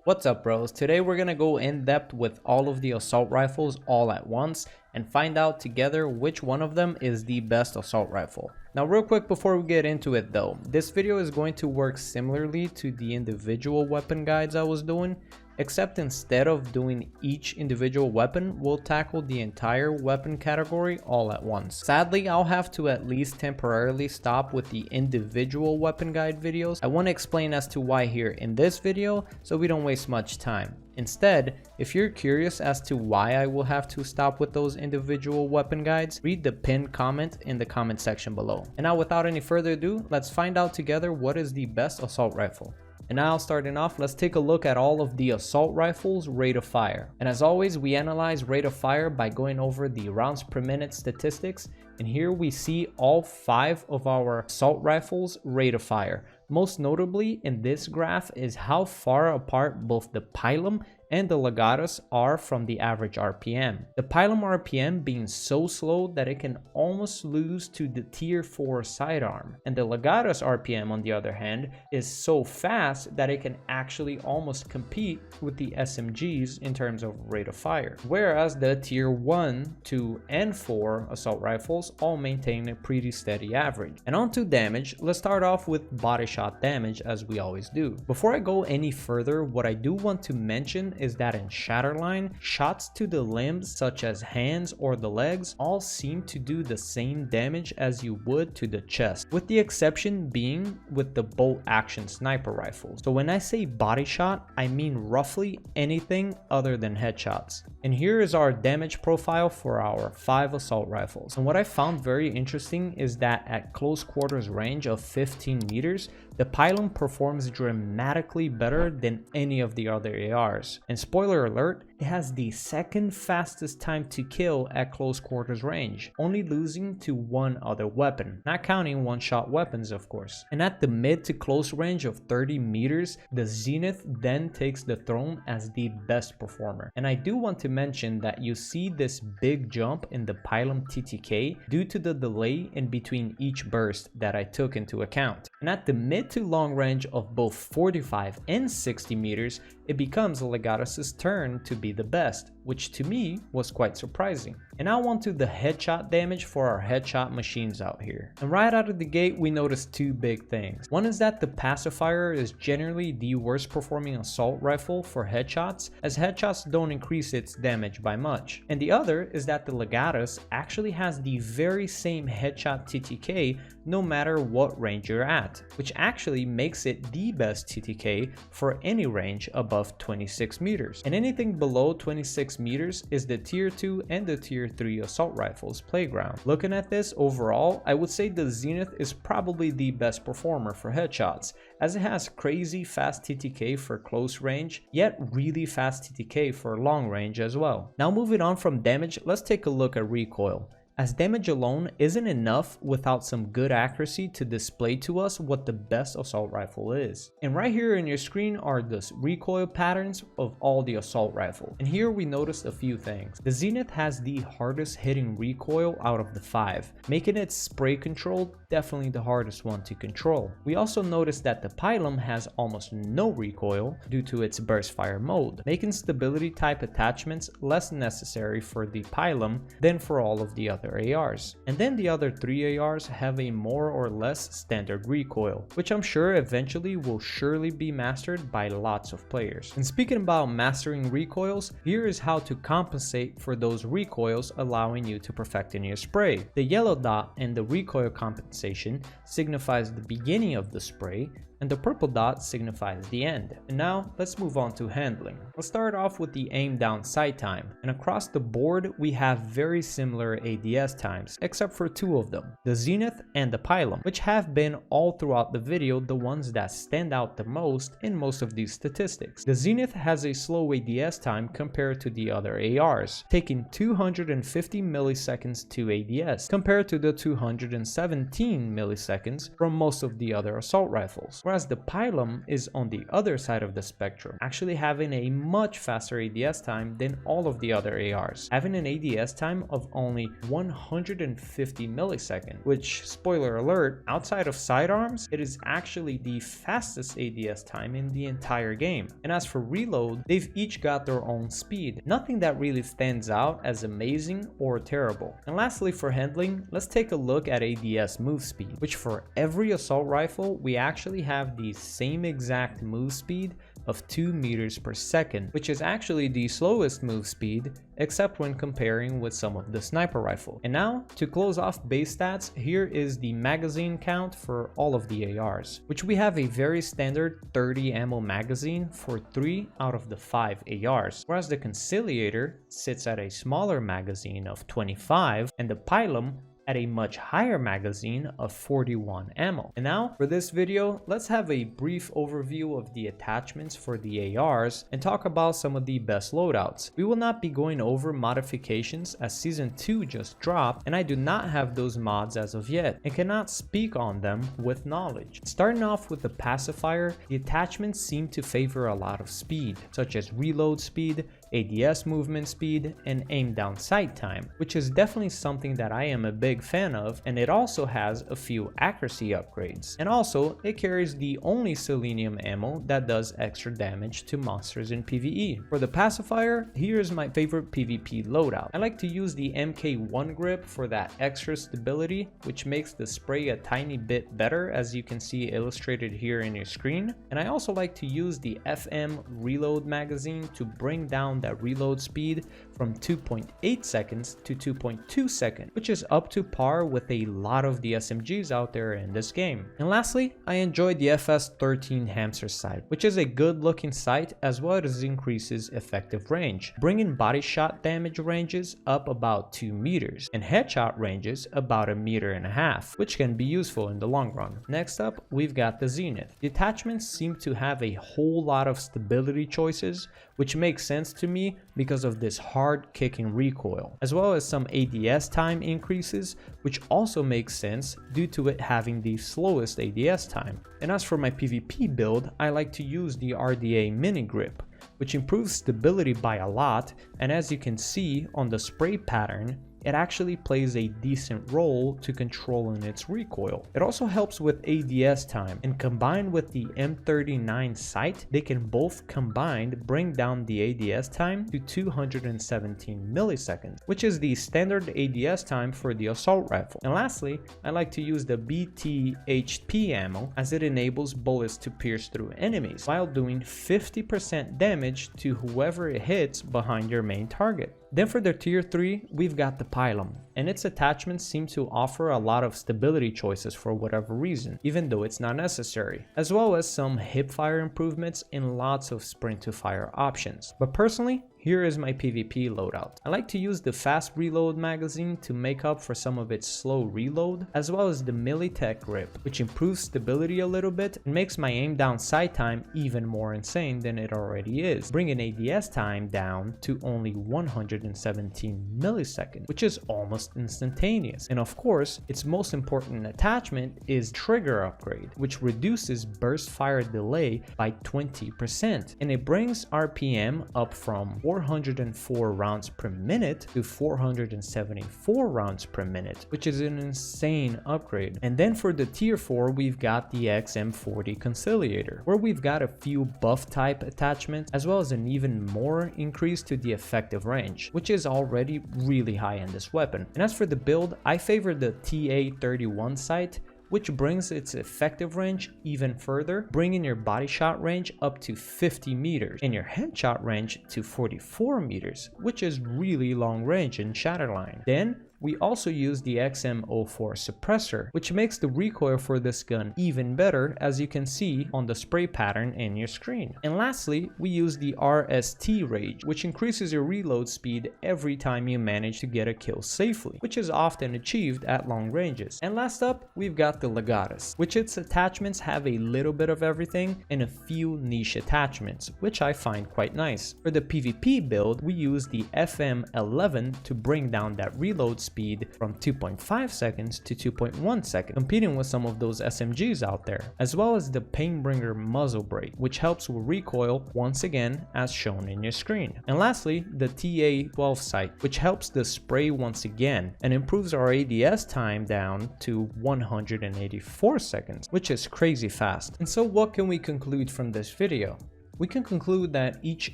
What's up, bros? Today we're gonna go in depth with all of the assault rifles all at once and find out together which one of them is the best assault rifle. Now real quick before we get into it though, this video is going to work similarly to the individual weapon guides I was doing, except instead of doing each individual weapon, we'll tackle the entire weapon category all at once. Sadly, I'll have to at least temporarily stop with the individual weapon guide videos. I want to explain as to why here in this video so we don't waste much time. Instead, if you're curious as to why I will have to stop with those individual weapon guides, read the pinned comment in the comment section below. And now without any further ado, let's find out together what is the best assault rifle. And now starting off, let's take a look at all of the assault rifles rate of fire. And as always, we analyze rate of fire by going over the rounds per minute statistics. And here we see all 5 of our assault rifles rate of fire. Most notably in this graph is how far apart both the pilum and the legatus are from the average RPM. The pilum RPM being so slow that it can almost lose to the tier 4 sidearm, and the legatus RPM on the other hand is so fast that it can actually almost compete with the SMGs in terms of rate of fire, whereas the tier 1, 2, and 4 assault rifles all maintain a pretty steady average. And on to damage, let's start off with body shot damage as we always do. Before I go any further, what I do want to mention is that in Shatterline, shots to the limbs such as hands or the legs all seem to do the same damage as you would to the chest, with the exception being with the bolt action sniper rifles. So when I say body shot, I mean roughly anything other than headshots. And here is our damage profile for our 5 assault rifles. And what I found very interesting is that at close quarters range of 15 meters, the pilum performs dramatically better than any of the other ARs. And spoiler alert, it has the second fastest time to kill at close quarters range, only losing to one other weapon, not counting one-shot weapons of course. And at the mid to close range of 30 meters, the Zenith then takes the throne as the best performer. And I do want to mention that you see this big jump in the pilum TTK due to the delay in between each burst that I took into account. And at the mid to long range of both 45 and 60 meters, it becomes Legatus's turn to be the best, which to me was quite surprising. And now on to the headshot damage for our headshot machines out here. And right out of the gate, we noticed 2 big things. One is that the pacifier is generally the worst performing assault rifle for headshots, as headshots don't increase its damage by much. And the other is that the legatus actually has the very same headshot TTK no matter what range you're at, which actually makes it the best TTK for any range above 26 meters. And anything below 26 meters is the tier 2 and the tier 3 assault rifles playground. Looking at this overall, I would say the Zenith is probably the best performer for headshots, as it has crazy fast TTK for close range, yet really fast TTK for long range as well. Now moving on from damage, let's take a look at recoil, as damage alone isn't enough without some good accuracy to display to us what the best assault rifle is. And right here in your screen are the recoil patterns of all the assault rifles. And here we noticed a few things. The Zenith has the hardest hitting recoil out of the 5, making its spray control definitely the hardest one to control. We also noticed that the pilum has almost no recoil due to its burst fire mode, making stability type attachments less necessary for the pilum than for all of the other ARs. And then the other 3 ARs have a more or less standard recoil, which I'm sure eventually will surely be mastered by lots of players. And speaking about mastering recoils, here is how to compensate for those recoils, allowing you to perfect in your spray. The yellow dot in the recoil compensation signifies the beginning of the spray, and the purple dot signifies the end. And now let's move on to handling. Let's start off with the aim down sight time, and across the board we have very similar ADS times except for 2 of them, the Zenith and the pilum, which have been all throughout the video the ones that stand out the most in most of these statistics. The Zenith has a slow ADS time compared to the other ARs, taking 250 milliseconds to ADS compared to the 217 milliseconds from most of the other assault rifles, whereas the pilum is on the other side of the spectrum, actually having a much faster ADS time than all of the other ARs, having an ADS time of only 150 milliseconds, which, spoiler alert, outside of sidearms, it is actually the fastest ADS time in the entire game. And as for reload, they've each got their own speed, nothing that really stands out as amazing or terrible. And lastly, for handling, let's take a look at ADS move speed, which for every assault rifle, we actually have the same exact move speed of 2 meters per second, which is actually the slowest move speed, except when comparing with some of the sniper rifle. And now, to close off base stats, here is the magazine count for all of the ARs, which we have a very standard 30 ammo magazine for 3 out of the 5 ARs, whereas the conciliator sits at a smaller magazine of 25 and the pilum at a much higher magazine of 41 ammo. And now for this video, let's have a brief overview of the attachments for the ARs and talk about some of the best loadouts. We will not be going over modifications as season 2 just dropped and I do not have those mods as of yet and cannot speak on them with knowledge. Starting off with the pacifier, the attachments seem to favor a lot of speed, such as reload speed, ADS movement speed, and aim down sight time, which is definitely something that I am a big fan of, and it also has a few accuracy upgrades. And also, it carries the only selenium ammo that does extra damage to monsters in PvE. For the pacifier, here's my favorite PvP loadout. I like to use the MK1 grip for that extra stability, which makes the spray a tiny bit better, as you can see illustrated here in your screen. And I also like to use the FM reload magazine to bring down that reload speed from 2.8 seconds to 2.2 seconds, which is up to par with a lot of the SMGs out there in this game. And lastly, I enjoyed the FS13 hamster sight, which is a good looking sight as well as increases effective range, bringing body shot damage ranges up about 2 meters and headshot ranges about 1.5 meters, which can be useful in the long run. Next up, we've got the zenith. The attachments seem to have a whole lot of stability choices, which makes sense to me because of this hard kicking recoil, as well as some ADS time increases, which also makes sense due to it having the slowest ADS time. And as for my PvP build, I like to use the RDA mini grip, which improves stability by a lot, and as you can see on the spray pattern, it actually plays a decent role to controlling its recoil. It also helps with ADS time, and combined with the M39 sight, they can both combined bring down the ADS time to 217 milliseconds, which is the standard ADS time for the assault rifle. And lastly, I like to use the BTHP ammo as it enables bullets to pierce through enemies while doing 50% damage to whoever it hits behind your main target. Then for the tier 3, we've got the pilum, and its attachments seem to offer a lot of stability choices for whatever reason, even though it's not necessary, as well as some hipfire improvements and lots of sprint to fire options. But personally, here is my PvP loadout. I like to use the fast reload magazine to make up for some of its slow reload, as well as the Militech grip, which improves stability a little bit and makes my aim down sight time even more insane than it already is, bringing ADS time down to only 117 milliseconds, which is almost instantaneous. And of course, its most important attachment is trigger upgrade, which reduces burst fire delay by 20%, and it brings RPM up from 404 rounds per minute to 474 rounds per minute, which is an insane upgrade. And then for the tier 4, we've got the XM40 conciliator, where we've got a few buff type attachments, as well as an even more increase to the effective range, which is already really high in this weapon. And as for the build, I favor the TA31 sight, which brings its effective range even further, bringing your body shot range up to 50 meters and your headshot range to 44 meters, which is really long range in Shatterline. Then we also use the XM04 suppressor, which makes the recoil for this gun even better, as you can see on the spray pattern in your screen. And lastly, we use the RST Rage, which increases your reload speed every time you manage to get a kill safely, which is often achieved at long ranges. And last up, we've got the legatus, which its attachments have a little bit of everything and a few niche attachments, which I find quite nice. For the PvP build, we use the FM11 to bring down that reload speed speed from 2.5 seconds to 2.1 seconds, competing with some of those SMGs out there, as well as the Painbringer muzzle brake, which helps with recoil once again as shown in your screen. And lastly, the TA12 sight, which helps the spray once again and improves our ADS time down to 184 seconds, which is crazy fast. And so what can we conclude from this video? We can conclude that each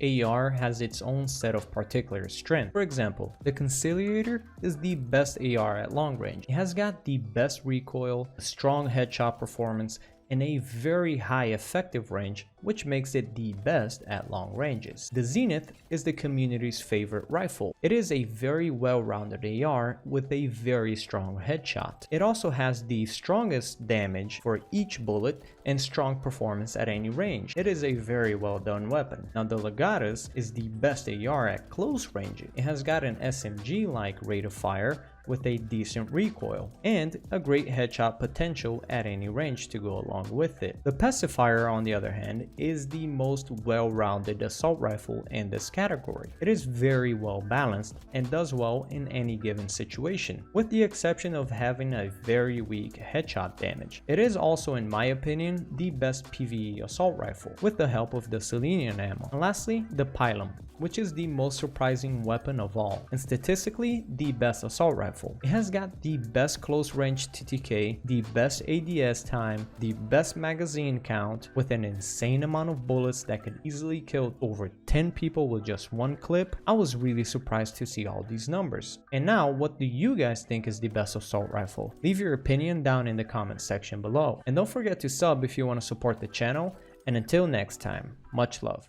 AR has its own set of particular strength. For example, the conciliator is the best AR at long range. It has got the best recoil, strong headshot performance, and a very high effective range, which makes it the best at long ranges. The Zenith is the community's favorite rifle. It is a very well-rounded AR with a very strong headshot. It also has the strongest damage for each bullet and strong performance at any range. It is a very well done weapon. Now the legatus is the best AR at close range. It has got an SMG-like rate of fire with a decent recoil and a great headshot potential at any range to go along with it. The pacifier, on the other hand, is the most well-rounded assault rifle in this category. It is very well balanced and does well in any given situation, with the exception of having a very weak headshot damage. It is also, in my opinion, the best PvE assault rifle, with the help of the Selenium ammo. And lastly, the pilum, which is the most surprising weapon of all, and statistically the best assault rifle. It has got the best close range TTK, the best ADS time, the best magazine count, with an insane amount of bullets that can easily kill over 10 people with just one clip. I was really surprised to see all these numbers. And now, what do you guys think is the best assault rifle? Leave your opinion down in the comment section below. And don't forget to sub if you want to support the channel. And until next time, much love.